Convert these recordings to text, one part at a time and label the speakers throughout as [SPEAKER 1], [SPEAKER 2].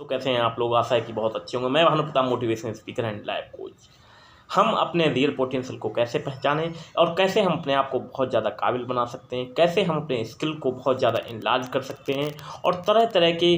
[SPEAKER 1] तो कैसे हैं आप लोग। आशा है कि बहुत अच्छे होंगे। मैं Bhanu Pratap, motivation speaker and life coach. हम अपने रियल पोटेंशियल को कैसे पहचानें और कैसे हम अपने आप को बहुत ज़्यादा काबिल बना सकते हैं, कैसे हम अपने स्किल को बहुत ज़्यादा इनलार्ज कर सकते हैं और तरह तरह के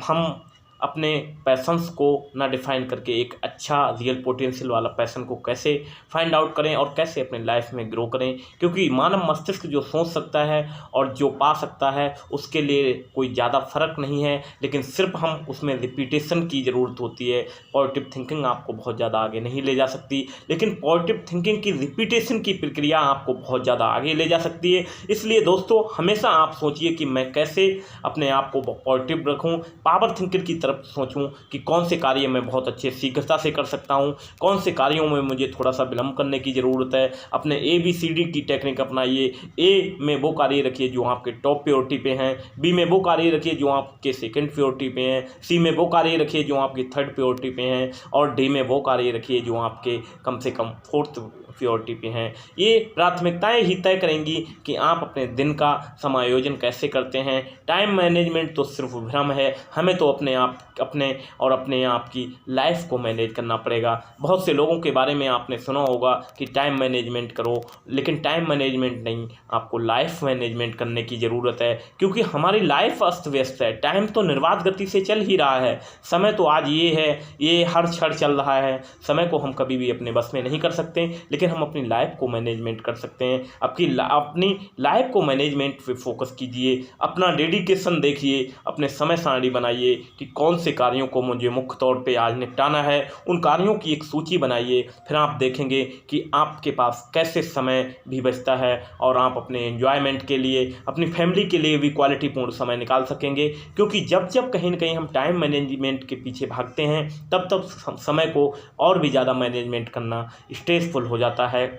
[SPEAKER 1] हम अपने पैशंस को ना डिफाइन करके एक अच्छा रियल पोटेंशियल वाला पैशन को कैसे फाइंड आउट करें और कैसे अपने लाइफ में ग्रो करें। क्योंकि मानव मस्तिष्क जो सोच सकता है और जो पा सकता है उसके लिए कोई ज़्यादा फर्क नहीं है, लेकिन सिर्फ हम उसमें रिपीटेशन की ज़रूरत होती है। पॉजिटिव थिंकिंग आपको बहुत ज़्यादा आगे नहीं ले जा सकती, लेकिन पॉजिटिव थिंकिंग की रिपीटेशन की प्रक्रिया आपको बहुत ज़्यादा आगे ले जा सकती है। इसलिए दोस्तों, हमेशा आप सोचिए कि मैं कैसे अपने आप को पॉजिटिव रखूँ, पावर थिंकर की सोचूं कि कौन से कार्य मैं बहुत अच्छे शीघ्रता से कर सकता हूं, कौन से कार्यों में मुझे थोड़ा सा विलंब करने की ज़रूरत है। अपने ABCD की टेक्निक अपनाइए। ए में वो कार्य रखिए जो आपके टॉप प्रायोरिटी पे हैं, बी में वो कार्य रखिए जो आपके सेकंड प्रायोरिटी पे हैं, सी में वो कार्य रखिए जो आपकी थर्ड प्रायोरिटी पे हैं और डी में वो कार्य रखिए जो आपके कम से कम फोर्थ प्रायोरिटी पे हैं। ये प्राथमिकताएं ही तय करेंगी कि आप अपने दिन का समायोजन कैसे करते हैं। टाइम मैनेजमेंट तो सिर्फ भ्रम है, हमें तो अपने आप की लाइफ को मैनेज करना पड़ेगा। बहुत से लोगों के बारे में आपने सुना होगा कि टाइम मैनेजमेंट करो, लेकिन टाइम मैनेजमेंट नहीं, आपको लाइफ मैनेजमेंट करने की ज़रूरत है। क्योंकि हमारी लाइफ अस्त व्यस्त है, टाइम तो निर्बाध गति से चल ही रहा है। समय तो आज ये है, ये हर क्षण चल रहा है। समय को हम कभी भी अपने बस में नहीं कर सकते, लेकिन हम अपनी लाइफ को मैनेजमेंट कर सकते हैं। अपनी लाइफ को मैनेजमेंट पे फोकस कीजिए, अपना डेडिकेशन देखिए, अपने समय सारणी बनाइए कि कौन से कार्यों को मुझे मुख्य तौर पे आज निपटाना है। उन कार्यों की एक सूची बनाइए, फिर आप देखेंगे कि आपके पास कैसे समय भी बचता है और आप अपने एंजॉयमेंट के लिए, अपनी फैमिली के लिए भी क्वालिटीपूर्ण समय निकाल सकेंगे। क्योंकि जब जब कहीं ना कहीं हम टाइम मैनेजमेंट के पीछे भागते हैं, तब तब समय को और भी ज़्यादा मैनेजमेंट करना स्ट्रेसफुल हो जाता है।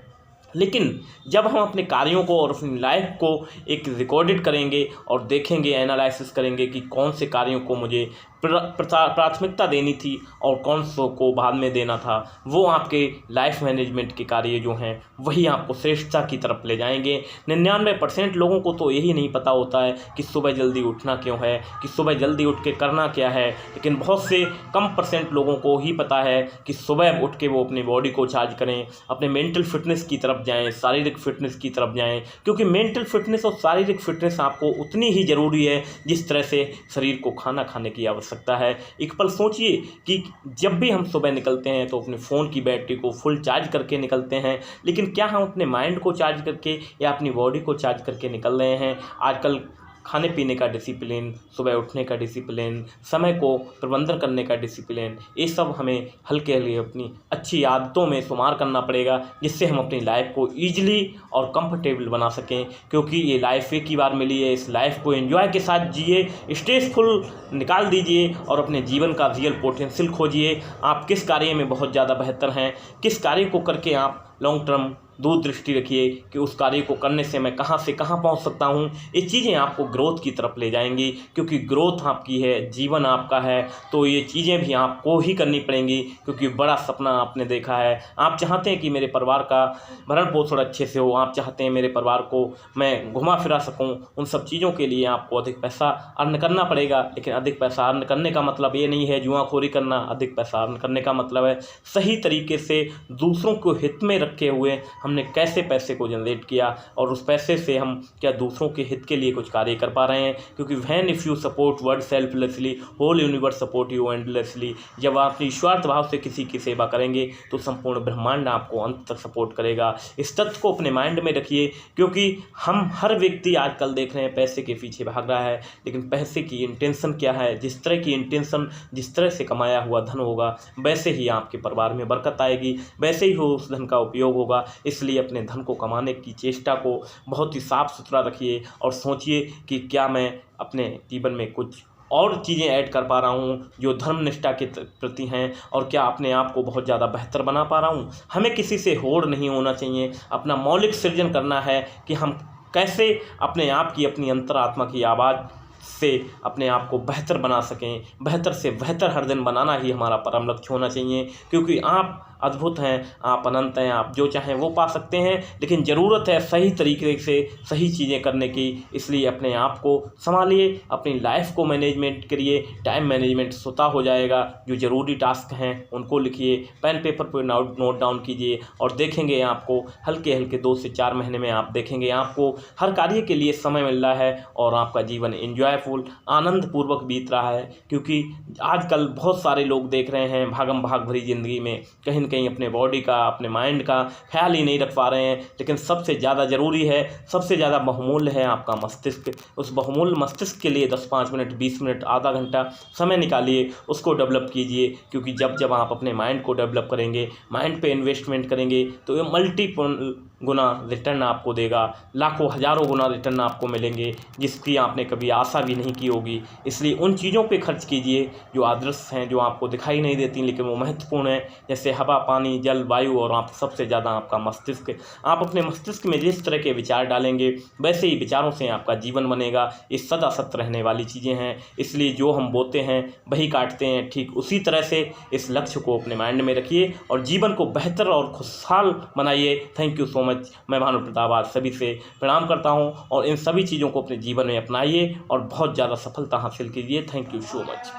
[SPEAKER 1] लेकिन जब हम अपने कार्यों को और अपनी लाइफ को एक रिकॉर्डेड करेंगे और देखेंगे, एनालिसिस करेंगे कि कौन से कार्यों को मुझे प्राथमिकता देनी थी और कौन सो को बाद में देना था, वो आपके लाइफ मैनेजमेंट के कार्य जो हैं वही आपको श्रेष्ठता की तरफ ले जाएंगे। 99% लोगों को तो यही नहीं पता होता है कि सुबह जल्दी उठना क्यों है, कि सुबह जल्दी उठ के करना क्या है। लेकिन बहुत से कम % लोगों को ही पता है कि सुबह उठ के वो अपनी बॉडी को चार्ज करें, अपने मेंटल फिटनेस की तरफ जाएं, शारीरिक फिटनेस की तरफ जाएं। क्योंकि मेंटल फिटनेस और शारीरिक फिटनेस आपको उतनी ही ज़रूरी है जिस तरह से शरीर को खाना खाने की सकता है। एक पल सोचिए कि जब भी हम सुबह निकलते हैं तो अपने फ़ोन की बैटरी को फुल चार्ज करके निकलते हैं, लेकिन क्या हम अपने माइंड को चार्ज करके या अपनी बॉडी को चार्ज करके निकल रहे हैं। आजकल खाने पीने का डिसिप्लिन, सुबह उठने का डिसिप्लिन, समय को प्रबंधन करने का डिसिप्लिन, ये सब हमें हल्के हल्के अपनी अच्छी आदतों में शुमार करना पड़ेगा, जिससे हम अपनी लाइफ को ईजिली और कंफर्टेबल बना सकें। क्योंकि ये लाइफ एक ही बार मिली है, इस लाइफ को एंजॉय के साथ जिए, स्ट्रेसफुल निकाल दीजिए और अपने जीवन का रियल पोटेंशियल खोजिए। आप किस कार्य में बहुत ज़्यादा बेहतर हैं, किस कार्य को करके आप लॉन्ग टर्म दूरदृष्टि रखिए कि उस कार्य को करने से मैं कहां से कहां पहुंच सकता हूं। ये चीज़ें आपको ग्रोथ की तरफ ले जाएंगी, क्योंकि ग्रोथ आपकी है, जीवन आपका है, तो ये चीज़ें भी आपको ही करनी पड़ेंगी। क्योंकि बड़ा सपना आपने देखा है, आप चाहते हैं कि मेरे परिवार का भरण पोषण अच्छे से हो, आप चाहते हैं मेरे परिवार को मैं घुमा फिरा सकूँ। उन सब चीज़ों के लिए आपको अधिक पैसा अर्न करना पड़ेगा। लेकिन अधिक पैसा अर्न करने का मतलब ये नहीं है जुआखोरी करना। अधिक पैसा अर्न करने का मतलब है सही तरीके से दूसरों को हित में रखे हुए हमने कैसे पैसे को जनरेट किया और उस पैसे से हम क्या दूसरों के हित के लिए कुछ कार्य कर पा रहे हैं। क्योंकि when if you support word selflessly, whole universe support you endlessly. जब आप निस्वार्थ भाव से किसी की सेवा करेंगे तो संपूर्ण ब्रह्मांड आपको अंत तक सपोर्ट करेगा। इस तथ्य को अपने माइंड में रखिए, क्योंकि हम हर व्यक्ति आजकल देख रहे हैं पैसे के पीछे भाग रहा है, लेकिन पैसे की इंटेंशन क्या है। जिस तरह की इंटेंशन, जिस तरह से कमाया हुआ धन होगा, वैसे ही आपके परिवार में बरकत आएगी, वैसे ही उस धन का उपयोग होगा। इसलिए अपने धन को कमाने की चेष्टा को बहुत ही साफ सुथरा रखिए और सोचिए कि क्या मैं अपने जीवन में कुछ और चीज़ें ऐड कर पा रहा हूँ जो धर्मनिष्ठा के प्रति हैं, और क्या अपने आप को बहुत ज़्यादा बेहतर बना पा रहा हूँ। हमें किसी से होड़ नहीं होना चाहिए, अपना मौलिक सृजन करना है कि हम कैसे अपने आप की, अपनी अंतरात्मा की आवाज़ से अपने आप को बेहतर बना सकें। बेहतर से बेहतर हर दिन बनाना ही हमारा परम लक्ष्य होना चाहिए। क्योंकि आप अद्भुत हैं, आप अनंत हैं, आप जो चाहें वो पा सकते हैं। लेकिन ज़रूरत है सही तरीके से सही चीज़ें करने की, इसलिए अपने आप को संभालिए, अपनी लाइफ को मैनेजमेंट करिए। टाइम मैनेजमेंट स्वतः हो जाएगा। जो ज़रूरी टास्क हैं उनको लिखिए, पेन पेपर पर नोट डाउन कीजिए और देखेंगे आपको हल्के हल्के 2 से 4 महीने में आप देखेंगे आपको हर कार्य के लिए समय मिल रहा है और आपका जीवन एंजॉयफुल आनंदपूर्वक बीत रहा है। क्योंकि आजकल बहुत सारे लोग देख रहे हैं भागम भाग भरी ज़िंदगी में कहीं न कहीं अपने बॉडी का, अपने माइंड का ख्याल ही नहीं रख पा रहे हैं। लेकिन सबसे ज़्यादा ज़रूरी है, सबसे ज़्यादा बहुमूल्य है आपका मस्तिष्क। उस बहुमूल्य मस्तिष्क के लिए 10-5 मिनट, 20 मिनट, आधा घंटा समय निकालिए, उसको डेवलप कीजिए। क्योंकि जब आप अपने माइंड को डेवलप करेंगे, माइंड पे इन्वेस्टमेंट करेंगे, तो ये मल्टीपल गुना रिटर्न आपको देगा, लाखों हज़ारों गुना रिटर्न आपको मिलेंगे, जिसकी आपने कभी आशा भी नहीं की होगी। इसलिए उन चीज़ों पे खर्च कीजिए जो अदृश्य हैं, जो आपको दिखाई नहीं देती लेकिन वो महत्वपूर्ण है, जैसे हवा, पानी, जल, वायु और आप सबसे ज़्यादा आपका मस्तिष्क। आप अपने मस्तिष्क में जिस तरह के विचार डालेंगे वैसे ही विचारों से आपका जीवन बनेगा। ये सदा सत्य रहने वाली चीज़ें हैं, इसलिए जो हम बोते हैं वही काटते हैं। ठीक उसी तरह से इस लक्ष्य को अपने माइंड में रखिए और जीवन को बेहतर और खुशहाल बनाइए। Thank you so much. मैं भानु प्रताप आज सभी से प्रणाम करता हूं और इन सभी चीज़ों को अपने जीवन में अपनाइए और बहुत ज़्यादा सफलता हासिल कीजिए। Thank you so much.